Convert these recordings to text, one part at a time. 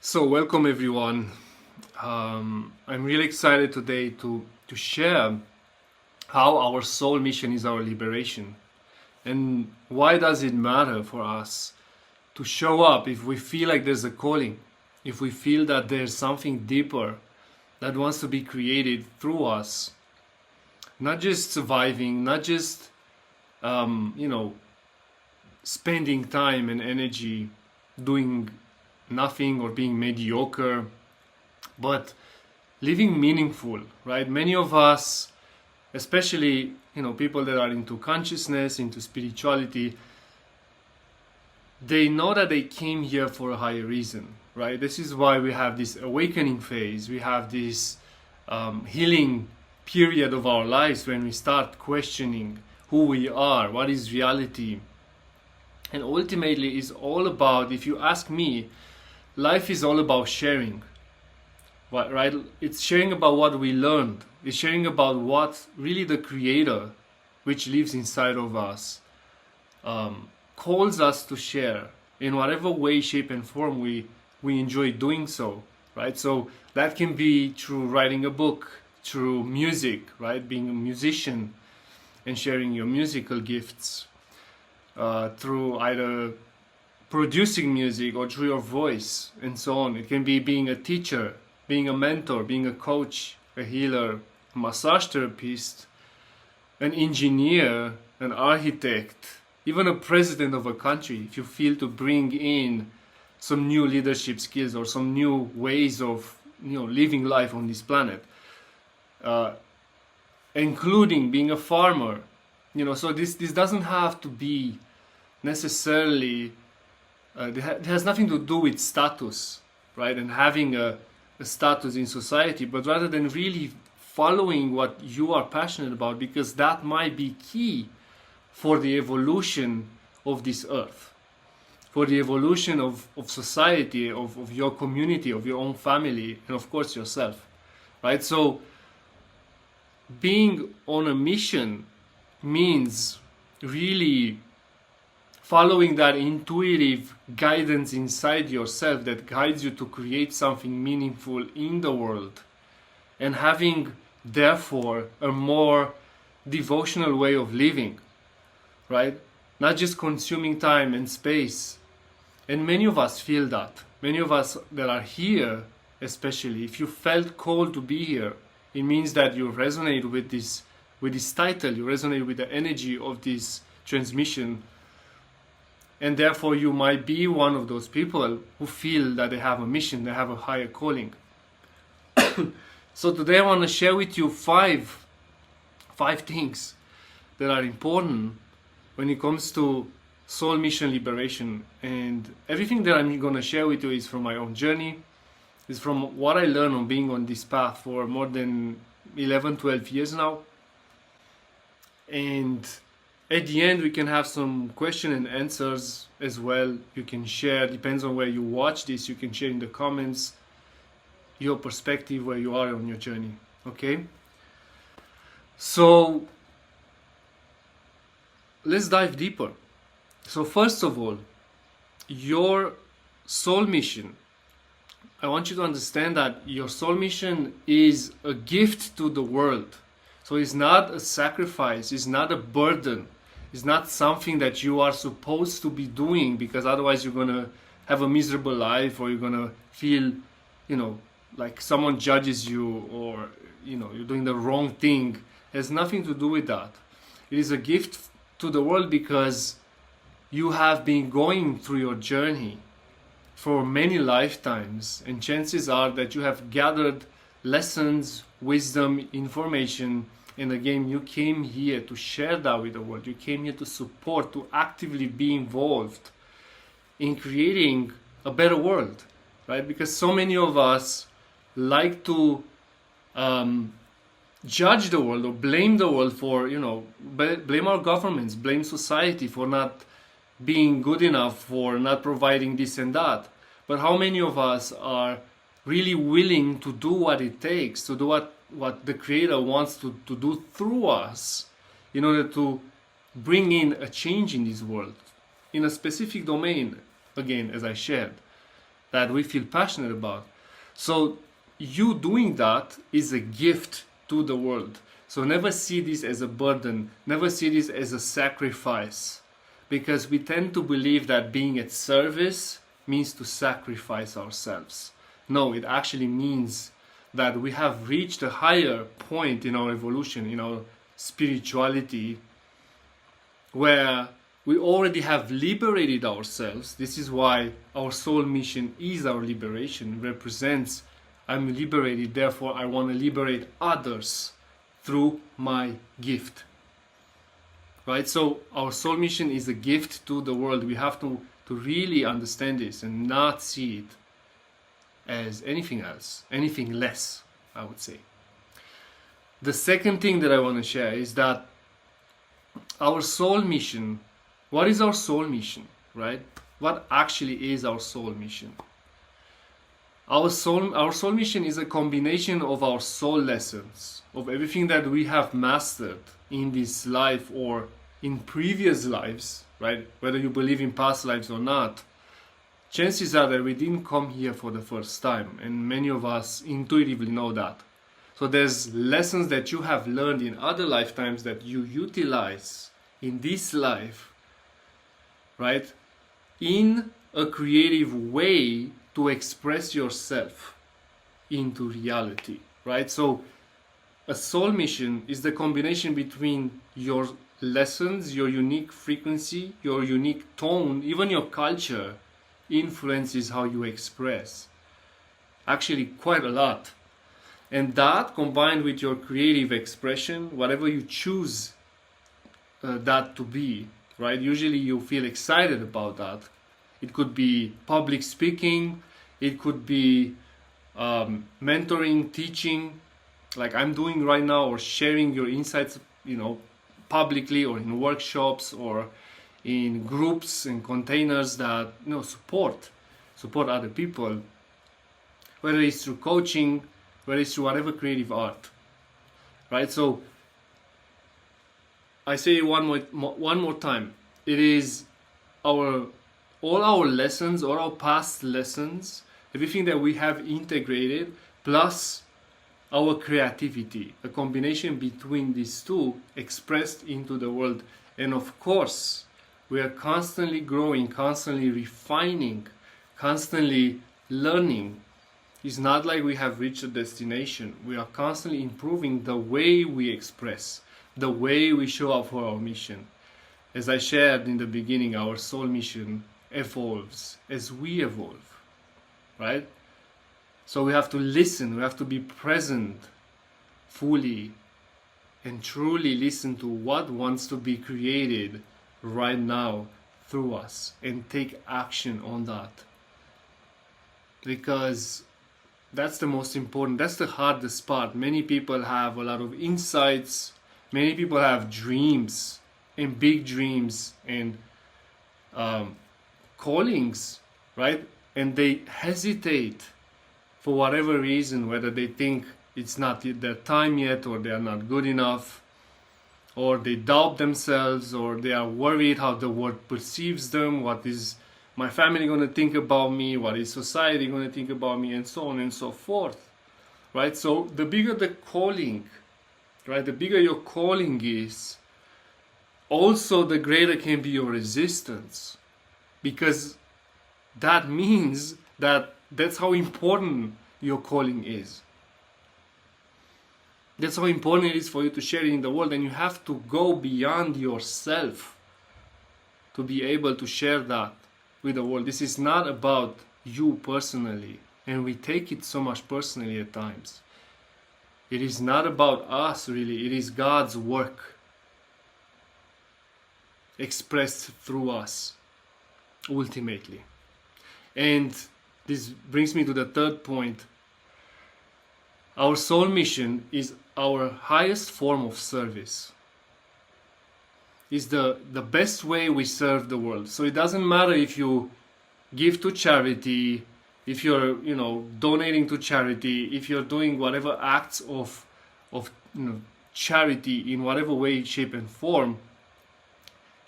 So welcome everyone. I'm really excited today to share how our soul mission is our liberation, and why does it matter for us to show up if we feel like there's a calling, if we feel that there's something deeper that wants to be created through us, not just surviving, not just you know spending time and energy doing nothing or being mediocre, but living meaningful, right? Many of us, especially people that are into consciousness, into spirituality, they know that they came here for a higher reason, right? This is why we have this awakening phase, we have this healing period of our lives when we start questioning who we are, what is reality. And ultimately is all about, if you ask me, life is all about sharing, right? It's sharing about what we learned. It's sharing about what really the Creator, which lives inside of us, calls us to share in whatever way, shape, and form we enjoy doing so, right? So that can be through writing a book, through music, right? Being a musician and sharing your musical gifts, through either producing music or through your voice and so on. It can be being a teacher, being a mentor, being a coach, a healer, a massage therapist, an engineer, an architect, even a president of a country. If you feel to bring in some new leadership skills or some new ways of living life on this planet, including being a farmer, so this doesn't have to be necessarily it has nothing to do with status, right? And having a status in society, but rather than really following what you are passionate about, because that might be key for the evolution of this earth, for the evolution of society, of your community, of your own family, and of course yourself, right? So being on a mission means really following that intuitive guidance inside yourself that guides you to create something meaningful in the world, and having therefore a more devotional way of living, right? Not just consuming time and space. And many of us feel that. Many of us that are here, especially, if you felt called to be here, it means that you resonate with this title, you resonate with the energy of this transmission. And therefore you might be one of those people who feel that they have a mission, they have a higher calling. So today I want to share with you five things that are important when it comes to soul mission liberation. And everything that I'm going to share with you is from my own journey, is from what I learned on being on this path for more than 11-12 years now. And at the end, we can have some question and answers as well. You can share, depends on where you watch this, you can share in the comments your perspective, where you are on your journey, okay? So let's dive deeper. So first of all, your soul mission, I want you to understand that your soul mission is a gift to the world. So it's not a sacrifice, it's not a burden. It's not something that you are supposed to be doing, because otherwise you're going to have a miserable life, or you're going to feel, like someone judges you, or, you're doing the wrong thing. It has nothing to do with that. It is a gift to the world because you have been going through your journey for many lifetimes, and chances are that you have gathered lessons, wisdom, information. And again, you came here to share that with the world. You came here to support, to actively be involved in creating a better world, right? Because so many of us like to judge the world or blame the world for, blame our governments, blame society for not being good enough, for not providing this and that. But how many of us are really willing to do what it takes, to do what the Creator wants to do through us, in order to bring in a change in this world, in a specific domain, again, as I shared, that we feel passionate about. So you doing that is a gift to the world. So never see this as a burden, never see this as a sacrifice, because we tend to believe that being at service means to sacrifice ourselves. No, it actually means that we have reached a higher point in our evolution, in our spirituality, where we already have liberated ourselves. This is why our soul mission is our liberation. It represents, I'm liberated, therefore I want to liberate others through my gift. Right? So our soul mission is a gift to the world. We have to really understand this and not see it as anything else, anything less, I would say. The second thing that I want to share is that our soul mission, what is our soul mission, right? What actually is our soul mission? Our soul mission is a combination of our soul lessons, of everything that we have mastered in this life or in previous lives, right? Whether you believe in past lives or not, chances are that we didn't come here for the first time, and many of us intuitively know that. So there's lessons that you have learned in other lifetimes that you utilize in this life, right? In a creative way to express yourself into reality, right? So a soul mission is the combination between your lessons, your unique frequency, your unique tone, even your culture influences how you express. Actually, quite a lot. And that combined with your creative expression, whatever you choose that to be, right? Usually you feel excited about that. It could be public speaking, it could be mentoring, teaching, like I'm doing right now, or sharing your insights, publicly, or in workshops, or in groups and containers that support other people, whether it's through coaching, whether it's through whatever creative art, right? So I say one more time, it is all our lessons, all our past lessons, everything that we have integrated, plus our creativity, a combination between these two expressed into the world. And of course, we are constantly growing, constantly refining, constantly learning. It's not like we have reached a destination. We are constantly improving the way we express, the way we show up for our mission. As I shared in the beginning, our soul mission evolves as we evolve, right? So we have to listen, we have to be present fully and truly listen to what wants to be created right now through us and take action on that. Because that's the most important, that's the hardest part. Many people have a lot of insights, many people have dreams and big dreams and callings, right? And they hesitate for whatever reason, whether they think it's not their time yet, or they are not good enough, or they doubt themselves, or they are worried how the world perceives them, what is my family going to think about me, what is society going to think about me, and so on and so forth, right? So the bigger the calling, right, the bigger your calling is, also the greater can be your resistance, because that means that's how important your calling is. That's how important it is for you to share it in the world, and you have to go beyond yourself to be able to share that with the world. This is not about you personally, and we take it so much personally at times. It is not about us really, it is God's work expressed through us ultimately. And this brings me to the third point. Our soul mission is our highest form of service. It's the best way we serve the world. So it doesn't matter if you give to charity, if you're donating to charity, if you're doing whatever acts of charity in whatever way, shape and form.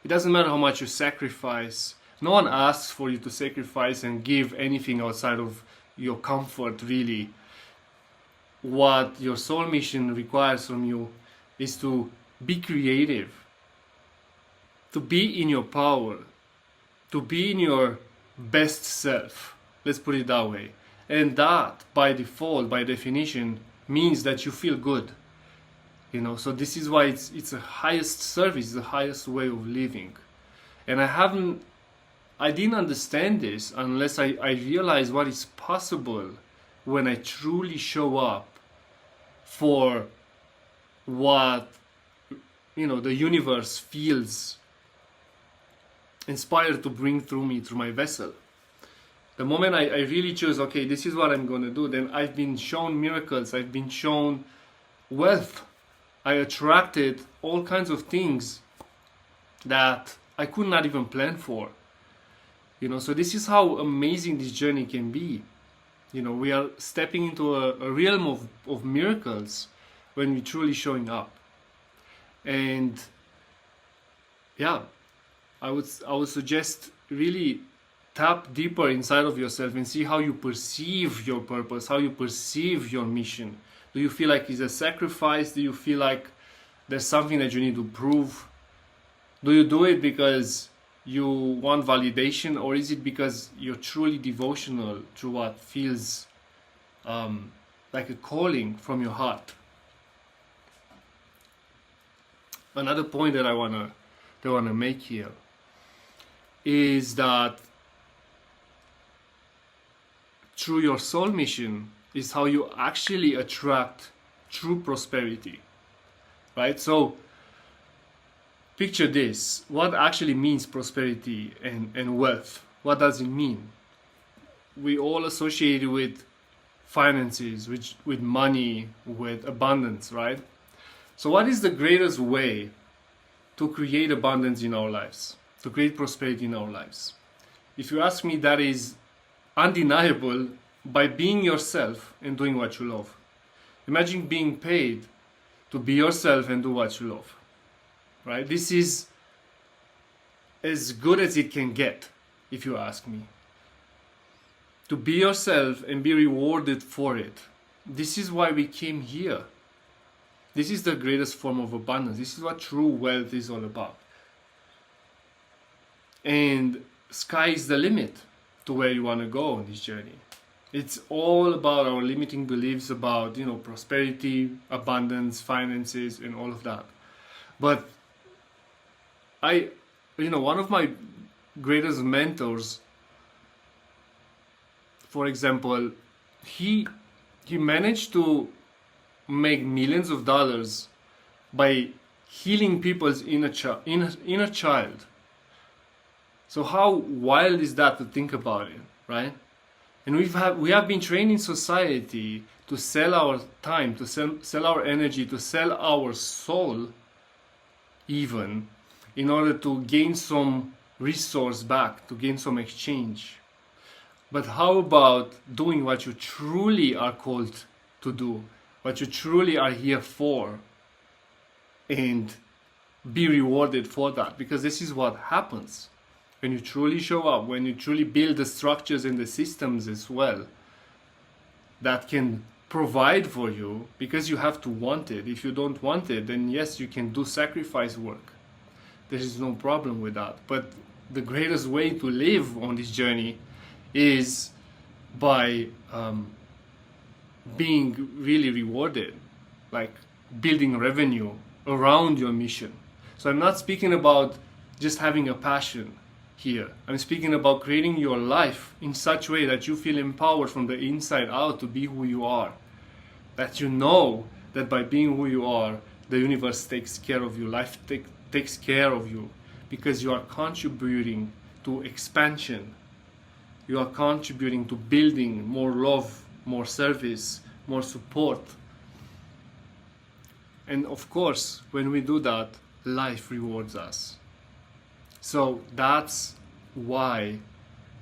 It doesn't matter how much you sacrifice, No one asks for you to sacrifice and give anything outside of your comfort, really. What your soul mission requires from you is to be creative, to be in your power, to be in your best self. Let's put it that way. And that, by default, by definition, means that you feel good. So this is why it's the highest service, the highest way of living. And I didn't understand this unless I realized what is possible when I truly show up for what the universe feels inspired to bring through me, through my vessel. The moment I really choose, okay, this is what I'm going to do, then I've been shown miracles, I've been shown wealth. I attracted all kinds of things that I could not even plan for. So this is how amazing this journey can be. We are stepping into a realm of miracles when we're truly showing up. And yeah, I would suggest really tap deeper inside of yourself and see how you perceive your purpose, how you perceive your mission. Do you feel like it's a sacrifice? Do you feel like there's something that you need to prove? Do you do it because you want validation, or is it because you're truly devotional to what feels like a calling from your heart? Another point that I wanna make here is that through your soul mission is how you actually attract true prosperity, right? So picture this. What actually means prosperity and wealth? What does it mean? We all associate it with finances, with money, with abundance, right? So what is the greatest way to create abundance in our lives, to create prosperity in our lives? If you ask me, that is undeniable by being yourself and doing what you love. Imagine being paid to be yourself and do what you love, right? This is as good as it can get, if you ask me. To be yourself and be rewarded for it. This is why we came here. This is the greatest form of abundance. This is what true wealth is all about. And sky is the limit to where you want to go on this journey. It's all about our limiting beliefs about, prosperity, abundance, finances, and all of that. But one of my greatest mentors, for example, he managed to make millions of dollars by healing people's inner child. So how wild is that to think about it, right? And we have been trained in society to sell our time, to sell our energy, to sell our soul, even in order to gain some resource back, to gain some exchange. But how about doing what you truly are called to do, what you truly are here for, and be rewarded for that? Because this is what happens when you truly show up, when you truly build the structures and the systems as well that can provide for you, because you have to want it. If you don't want it, then yes, you can do sacrifice work. There is no problem with that. But the greatest way to live on this journey is by being really rewarded, like building revenue around your mission. So I'm not speaking about just having a passion here. I'm speaking about creating your life in such a way that you feel empowered from the inside out to be who you are. That you know that by being who you are, the universe takes care of you, life takes care of you, because you are contributing to expansion. You are contributing to building more love, more service, more support. And of course, when we do that, life rewards us. So that's why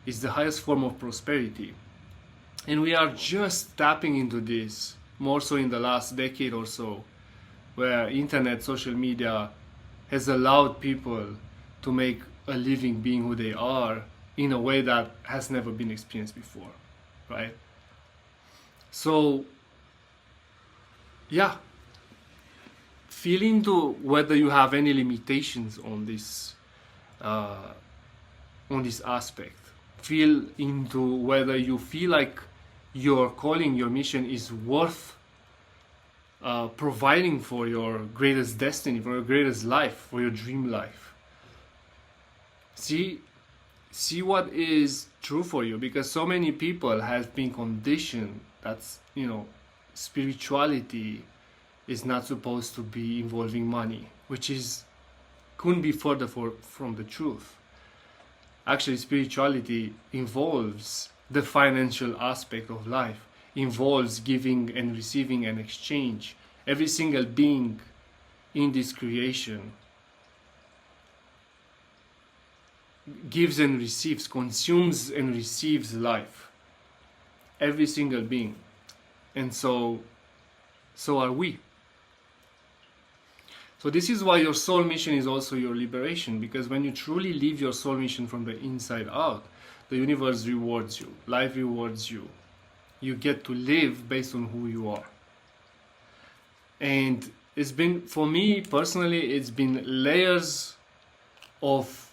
it's the highest form of prosperity. And we are just tapping into this, more so in the last decade or so, where internet, social media has allowed people to make a living being who they are in a way that has never been experienced before, right? So, yeah, feel into whether you have any limitations on this aspect. Feel into whether you feel like your calling, your mission is worth providing for your greatest destiny, for your greatest life, for your dream life. See what is true for you, because so many people have been conditioned that's, spirituality is not supposed to be involving money, which couldn't be further from the truth. Actually, spirituality involves the financial aspect of life, involves giving and receiving and exchange. Every single being in this creation gives and receives, consumes and receives life. Every single being. And so are we. So this is why your soul mission is also your liberation, because when you truly live your soul mission from the inside out, the universe rewards you, life rewards you. You get to live based on who you are. And it's been, for me personally, it's been layers of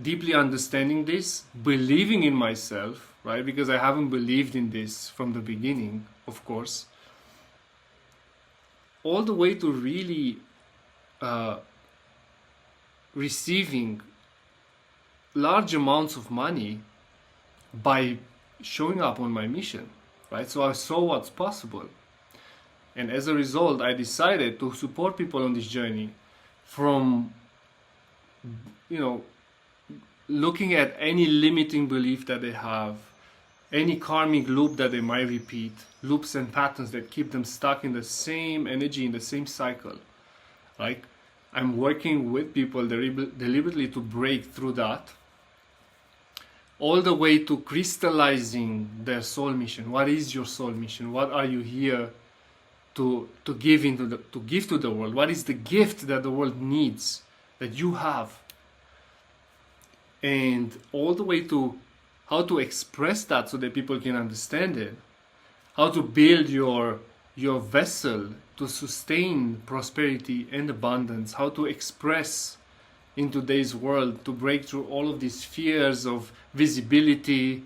deeply understanding this, believing in myself, right? Because I haven't believed in this from the beginning, of course. All the way to really receiving large amounts of money by showing up on my mission, right? So I saw what's possible. And as a result, I decided to support people on this journey from, looking at any limiting belief that they have, any karmic loop that they might repeat, loops and patterns that keep them stuck in the same energy, in the same cycle. Like, I'm working with people deliberately to break through that, all the way to crystallizing their soul mission. What is your soul mission? What are you here to give to the world? What is the gift that the world needs, that you have? And all the way to how to express that so that people can understand it, how to build your vessel to sustain prosperity and abundance, how to express in today's world, to break through all of these fears of visibility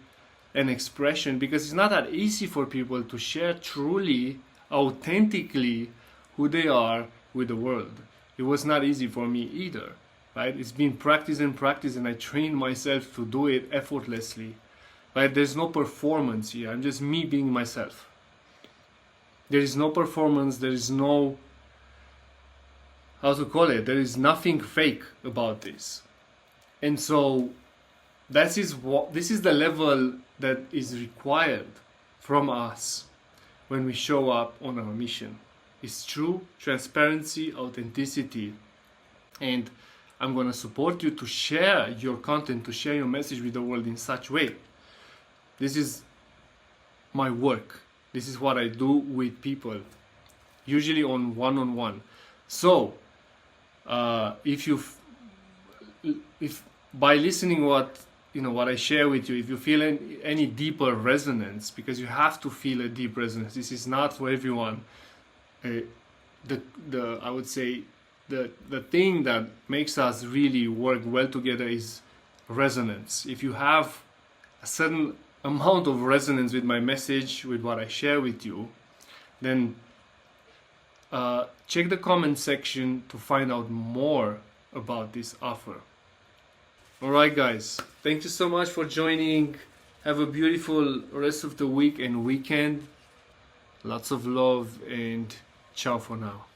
and expression, because it's not that easy for people to share truly, authentically who they are with the world. It was not easy for me either, right? It's been practice, and I trained myself to do it effortlessly, right? There's no performance here. I'm just me being myself. There is no performance. There is no, there is nothing fake about this. And so this is the level that is required from us when we show up on our mission. It's true transparency, authenticity. And I'm going to support you to share your content, to share your message with the world in such way. This is my work. This is what I do with people, usually on one-on-one. So, if by listening what I share with you, if you feel any deeper resonance, because you have to feel a deep resonance. This is not for everyone. I would say the thing that makes us really work well together is resonance. If you have a certain amount of resonance with my message, with what I share with you, then check the comment section to find out more about this offer. Alright guys, thank you so much for joining. Have a beautiful rest of the week and weekend. Lots of love and ciao for now.